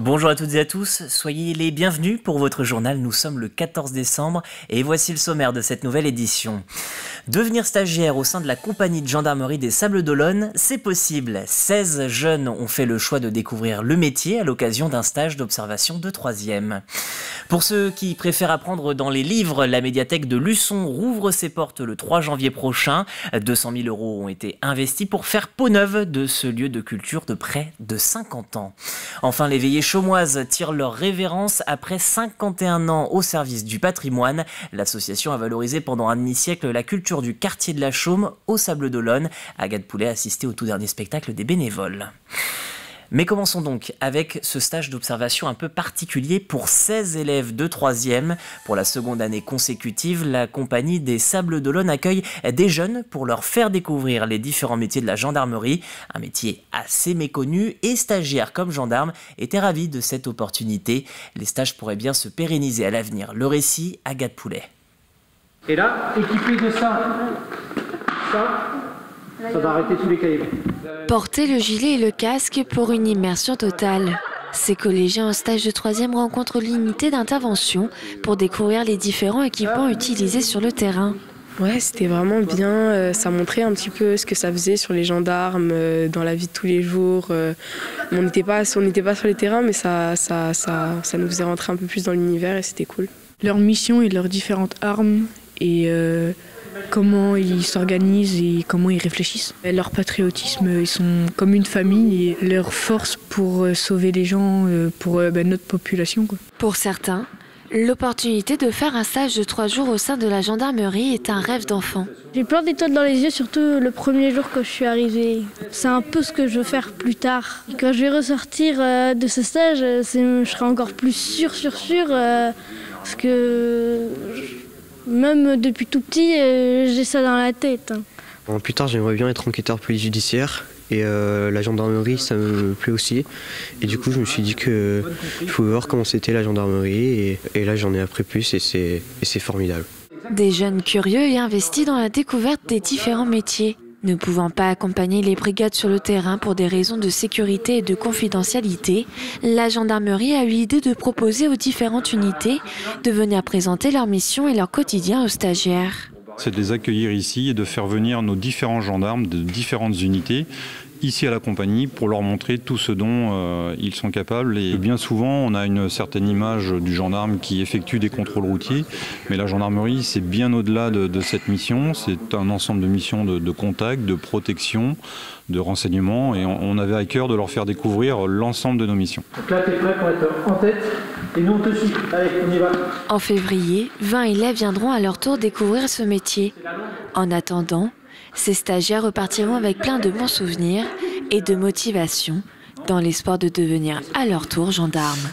Bonjour à toutes et à tous, soyez les bienvenus pour votre journal. Nous sommes le 14 décembre et voici le sommaire de cette nouvelle édition. Devenir stagiaire au sein de la compagnie de gendarmerie des Sables d'Olonne, c'est possible. 16 jeunes ont fait le choix de découvrir le métier à l'occasion d'un stage d'observation de 3e. Pour ceux qui préfèrent apprendre dans les livres, la médiathèque de Luçon rouvre ses portes le 3 janvier prochain. 200 000 € ont été investis pour faire peau neuve de ce lieu de culture de près de 50 ans. Enfin, les veillées chaumoises tirent leur révérence après 51 ans au service du patrimoine. L'association a valorisé pendant un demi-siècle la culture du quartier de la Chaume aux Sables d'Olonne. Agathe Poulet a assisté au tout dernier spectacle des bénévoles. Mais commençons donc avec ce stage d'observation un peu particulier pour 16 élèves de 3e. Pour la seconde année consécutive, la compagnie des Sables d'Olonne accueille des jeunes pour leur faire découvrir les différents métiers de la gendarmerie. Un métier assez méconnu et stagiaires comme gendarmes étaient ravis de cette opportunité. Les stages pourraient bien se pérenniser à l'avenir. Le récit, Agathe Poulet. Et là, équipé de ça va arrêter tous les cahiers. Porter le gilet et le casque pour une immersion totale. Ces collégiens en stage de 3e rencontrent l'unité d'intervention pour découvrir les différents équipements utilisés sur le terrain. Ouais, c'était vraiment bien. Ça montrait un petit peu ce que ça faisait sur les gendarmes, dans la vie de tous les jours. On n'était pas sur les terrains, mais ça nous faisait rentrer un peu plus dans l'univers et c'était cool. Leur mission et leurs différentes armes et comment ils s'organisent et comment ils réfléchissent. Leur patriotisme, ils sont comme une famille et leur force pour sauver les gens, pour notre population, quoi. Pour certains, l'opportunité de faire un stage de 3 jours au sein de la gendarmerie est un rêve d'enfant. J'ai plein d'étoiles dans les yeux, surtout le premier jour que je suis arrivée. C'est un peu ce que je veux faire plus tard. Quand je vais ressortir de ce stage, je serai encore plus sûre, parce que même depuis tout petit, j'ai ça dans la tête. Plus tard, j'aimerais bien être enquêteur police judiciaire et la gendarmerie, ça me plaît aussi. Et du coup, je me suis dit qu'il faut voir comment c'était la gendarmerie et là, j'en ai appris plus et c'est formidable. Des jeunes curieux et investis dans la découverte des différents métiers. Ne pouvant pas accompagner les brigades sur le terrain pour des raisons de sécurité et de confidentialité, la gendarmerie a eu l'idée de proposer aux différentes unités de venir présenter leur mission et leur quotidien aux stagiaires. C'est de les accueillir ici et de faire venir nos différents gendarmes de différentes unités ici à la compagnie pour leur montrer tout ce dont ils sont capables. Et bien souvent, on a une certaine image du gendarme qui effectue des contrôles routiers, mais la gendarmerie, c'est bien au-delà de cette mission. C'est un ensemble de missions de contact, de protection, de renseignement, et on avait à cœur de leur faire découvrir l'ensemble de nos missions. Donc là, tu es prêt pour être en tête et nous, on te suit. Allez, on y va. En février, 20 élèves viendront à leur tour découvrir ce métier. En attendant, ces stagiaires repartiront avec plein de bons souvenirs et de motivation dans l'espoir de devenir à leur tour gendarmes.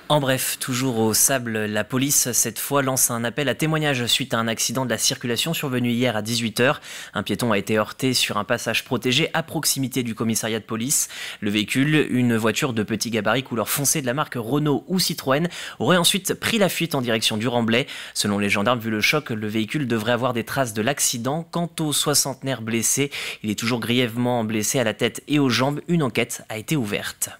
En bref, toujours au Sable, la police, cette fois, lance un appel à témoignage suite à un accident de la circulation survenu hier à 18 h. Un piéton a été heurté sur un passage protégé à proximité du commissariat de police. Le véhicule, une voiture de petit gabarit couleur foncée de la marque Renault ou Citroën, aurait ensuite pris la fuite en direction du Remblai. Selon les gendarmes, vu le choc, le véhicule devrait avoir des traces de l'accident. Quant au soixantenaire blessé, il est toujours grièvement blessé à la tête et aux jambes. Une enquête a été ouverte.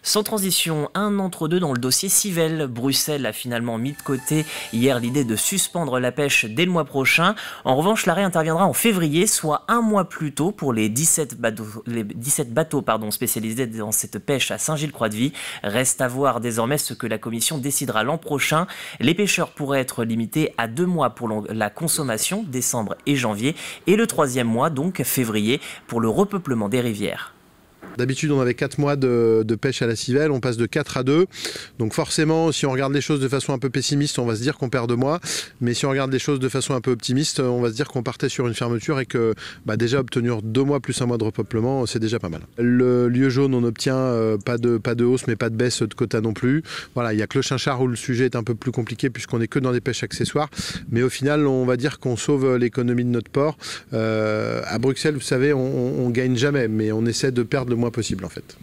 Sans transition, un entre-deux dans le dossier Civelle. Bruxelles a finalement mis de côté hier l'idée de suspendre la pêche dès le mois prochain. En revanche, l'arrêt interviendra en février, soit un mois plus tôt pour les 17 bateaux spécialisés dans cette pêche à Saint-Gilles-Croix-de-Vie. Reste à voir désormais ce que la commission décidera l'an prochain. Les pêcheurs pourraient être limités à 2 mois pour la consommation, décembre et janvier, et le 3e mois, donc février, pour le repeuplement des rivières. D'habitude, on avait 4 mois de pêche à la civelle, on passe de 4 à 2. Donc forcément, si on regarde les choses de façon un peu pessimiste, on va se dire qu'on perd 2 mois. Mais si on regarde les choses de façon un peu optimiste, on va se dire qu'on partait sur une fermeture et que déjà obtenir 2 mois plus 1 mois de repeuplement, c'est déjà pas mal. Le lieu jaune, on obtient pas de hausse, mais pas de baisse de quota non plus. Voilà, il n'y a que le Chinchard où le sujet est un peu plus compliqué puisqu'on n'est que dans des pêches accessoires. Mais au final, on va dire qu'on sauve l'économie de notre port. À Bruxelles, vous savez, on gagne jamais, mais on essaie de perdre le moins moins possible en fait.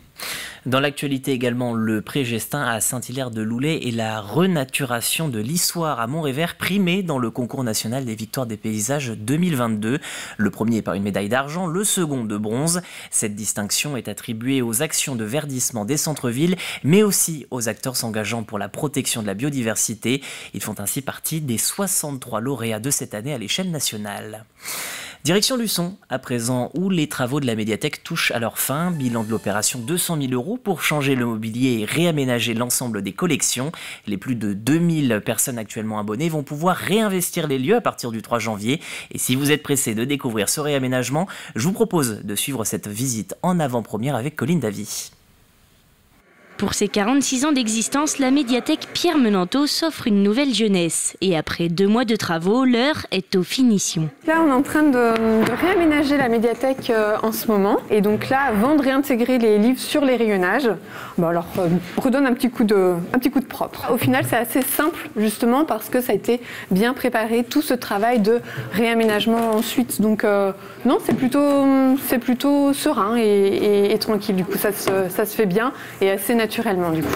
Dans l'actualité également, le Pré-Gestin à Saint-Hilaire-de-Loulay et la renaturation de l'Issoire à Montrévert primé dans le concours national des victoires des paysages 2022. Le premier par une médaille d'argent, le second de bronze. Cette distinction est attribuée aux actions de verdissement des centres-villes, mais aussi aux acteurs s'engageant pour la protection de la biodiversité. Ils font ainsi partie des 63 lauréats de cette année à l'échelle nationale. Direction Luçon, à présent, où les travaux de la médiathèque touchent à leur fin. Bilan de l'opération 200 000 € pour changer le mobilier et réaménager l'ensemble des collections. Les plus de 2000 personnes actuellement abonnées vont pouvoir réinvestir les lieux à partir du 3 janvier. Et si vous êtes pressé de découvrir ce réaménagement, je vous propose de suivre cette visite en avant-première avec Colline Davy. Pour ses 46 ans d'existence, la médiathèque Pierre Menanteau s'offre une nouvelle jeunesse. Et après 2 mois de travaux, l'heure est aux finitions. Là, on est en train de réaménager la médiathèque en ce moment. Et donc là, avant de réintégrer les livres sur les rayonnages, redonne un petit coup de propre. Au final, c'est assez simple, justement, parce que ça a été bien préparé, tout ce travail de réaménagement ensuite. Donc non, c'est plutôt serein et tranquille. Du coup, ça se fait bien et assez naturellement du coup.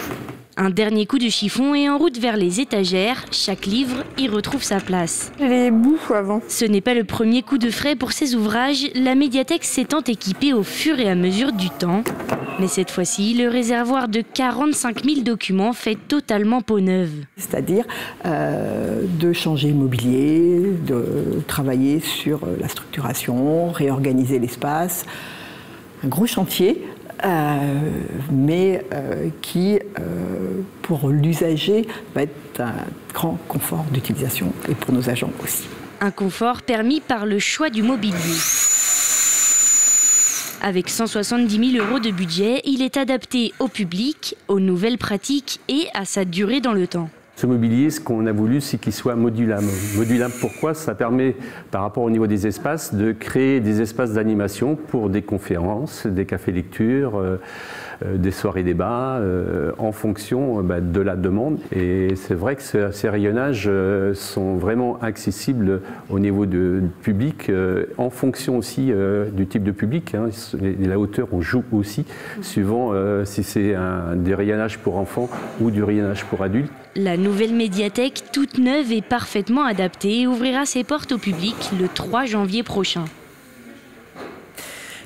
Un dernier coup de chiffon et en route vers les étagères, chaque livre y retrouve sa place. J'ai les bouts avant. Ce n'est pas le premier coup de frais pour ces ouvrages, la médiathèque s'étant équipée au fur et à mesure du temps. Mais cette fois-ci, le réservoir de 45 000 documents fait totalement peau neuve. C'est-à-dire de changer le mobilier, de travailler sur la structuration, réorganiser l'espace. Un gros chantier. Mais qui, pour l'usager, va être un grand confort d'utilisation et pour nos agents aussi. Un confort permis par le choix du mobilier. Avec 170 000 € de budget, il est adapté au public, aux nouvelles pratiques et à sa durée dans le temps. Ce mobilier, ce qu'on a voulu, c'est qu'il soit modulable. Modulable, pourquoi? Ça permet, par rapport au niveau des espaces, de créer des espaces d'animation pour des conférences, des cafés-lectures, des soirées débats, en fonction de la demande. Et c'est vrai que ces rayonnages sont vraiment accessibles au niveau du public, en fonction aussi du type de public. La hauteur, on joue aussi, suivant si c'est des rayonnages pour enfants ou du rayonnage pour adultes. La nouvelle médiathèque, toute neuve et parfaitement adaptée, ouvrira ses portes au public le 3 janvier prochain.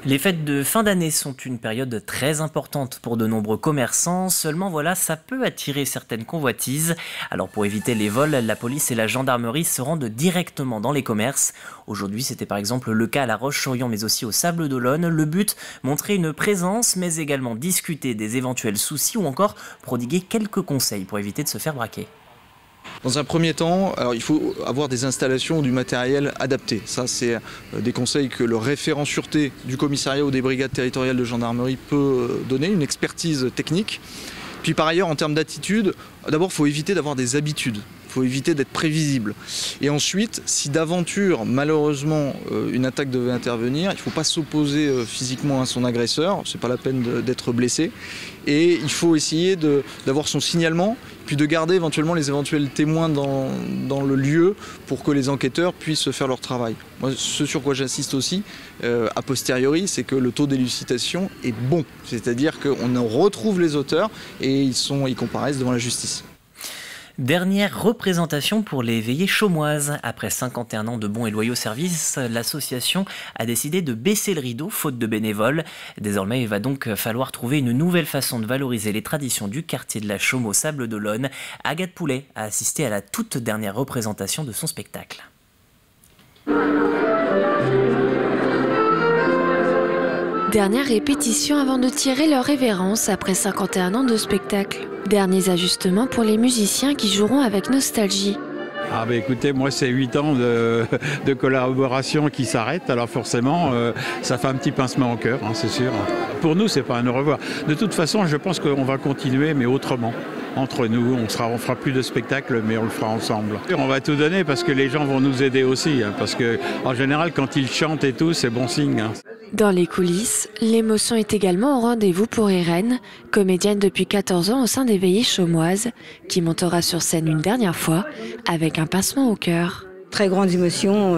Les fêtes de fin d'année sont une période très importante pour de nombreux commerçants. Seulement voilà, ça peut attirer certaines convoitises. Alors pour éviter les vols, la police et la gendarmerie se rendent directement dans les commerces. Aujourd'hui, c'était par exemple le cas à La Roche-sur-Yon, mais aussi au Sables d'Olonne. Le but, montrer une présence, mais également discuter des éventuels soucis ou encore prodiguer quelques conseils pour éviter de se faire braquer. Dans un premier temps, il faut avoir des installations ou du matériel adapté. Ça, c'est des conseils que le référent sûreté du commissariat ou des brigades territoriales de gendarmerie peut donner, une expertise technique. Puis par ailleurs, en termes d'attitude, d'abord, il faut éviter d'avoir des habitudes. Il faut éviter d'être prévisible. Et ensuite, si d'aventure, malheureusement, une attaque devait intervenir, il ne faut pas s'opposer physiquement à son agresseur, c'est pas la peine d'être blessé. Et il faut essayer d'avoir son signalement, puis de garder éventuellement les éventuels témoins dans le lieu pour que les enquêteurs puissent faire leur travail. Moi, ce sur quoi j'insiste aussi, a posteriori, c'est que le taux d'élucidation est bon. C'est-à-dire qu'on retrouve les auteurs et ils comparaissent devant la justice. Dernière représentation pour les veillées chaumoises. Après 51 ans de bons et loyaux services, l'association a décidé de baisser le rideau, faute de bénévoles. Désormais, il va donc falloir trouver une nouvelle façon de valoriser les traditions du quartier de la Chaume au Sables d'Olonne. Agathe Poulet a assisté à la toute dernière représentation de son spectacle. Dernière répétition avant de tirer leur révérence après 51 ans de spectacle. Derniers ajustements pour les musiciens qui joueront avec nostalgie. Ah bah écoutez, moi c'est 8 ans de collaboration qui s'arrêtent, alors forcément ça fait un petit pincement au cœur, c'est sûr. Pour nous c'est pas un au revoir. De toute façon je pense qu'on va continuer mais autrement. Entre nous, on fera plus de spectacles mais on le fera ensemble. On va tout donner parce que les gens vont nous aider aussi, parce que en général quand ils chantent et tout c'est bon signe. Dans les coulisses, l'émotion est également au rendez-vous pour Irène, comédienne depuis 14 ans au sein des Veillées Chaumoises, qui montera sur scène une dernière fois avec un pincement au cœur. Très grande émotion,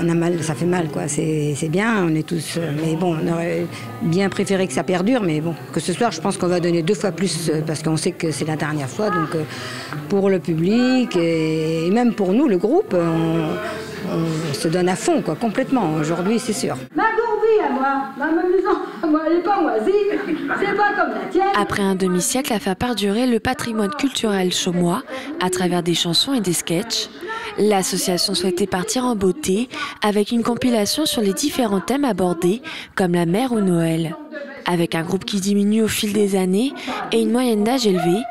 on a mal, ça fait mal, quoi. C'est bien, on est tous... mais bon, on aurait bien préféré que ça perdure, mais bon, que ce soir, je pense qu'on va donner 2 fois plus, parce qu'on sait que c'est la dernière fois, donc pour le public et même pour nous, le groupe, on se donne à fond, quoi, complètement, aujourd'hui, c'est sûr. Ma gourdie à moi, ma maison, moi, elle n'est pas moisie, c'est pas comme la tienne. Après un demi-siècle à faire perdurer le patrimoine culturel chaumois à travers des chansons et des sketchs, l'association souhaitait partir en beauté avec une compilation sur les différents thèmes abordés, comme la mer ou Noël. Avec un groupe qui diminue au fil des années et une moyenne d'âge élevée,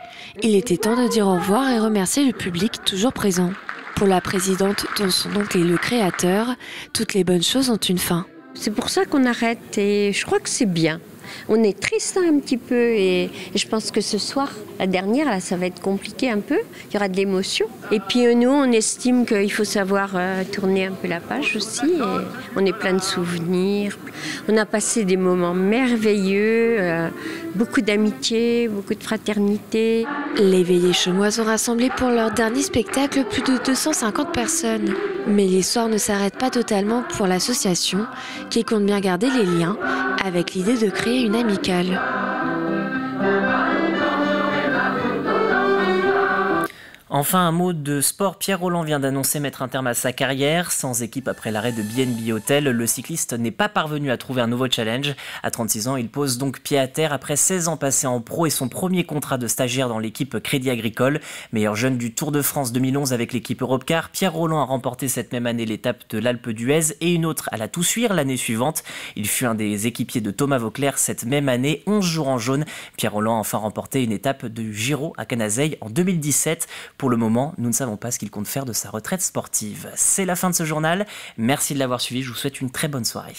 il était temps de dire au revoir et remercier le public toujours présent. Pour la présidente, dont son oncle est le créateur, toutes les bonnes choses ont une fin. C'est pour ça qu'on arrête et je crois que c'est bien. On est triste un petit peu et je pense que ce soir, la dernière, là, ça va être compliqué un peu. Il y aura de l'émotion. Et puis nous, on estime qu'il faut savoir tourner un peu la page aussi. Et on est plein de souvenirs. On a passé des moments merveilleux, beaucoup d'amitié, beaucoup de fraternité. Les Veillées Chaumoises ont rassemblé pour leur dernier spectacle plus de 250 personnes. Mais l'histoire ne s'arrête pas totalement pour l'association, qui compte bien garder les liens avec l'idée de créer une amicale. Enfin, un mot de sport. Pierre Rolland vient d'annoncer mettre un terme à sa carrière. Sans équipe après l'arrêt de BNB Hotel, le cycliste n'est pas parvenu à trouver un nouveau challenge. À 36 ans, il pose donc pied à terre après 16 ans passés en pro et son premier contrat de stagiaire dans l'équipe Crédit Agricole. Meilleur jeune du Tour de France 2011 avec l'équipe Europcar, Pierre Rolland a remporté cette même année l'étape de l'Alpe d'Huez et une autre à la Toussuire l'année suivante. Il fut un des équipiers de Thomas Vauclair cette même année, 11 jours en jaune. Pierre Rolland a enfin remporté une étape du Giro à Canazei en 2017. Pour le moment, nous ne savons pas ce qu'il compte faire de sa retraite sportive. C'est la fin de ce journal. Merci de l'avoir suivi. Je vous souhaite une très bonne soirée.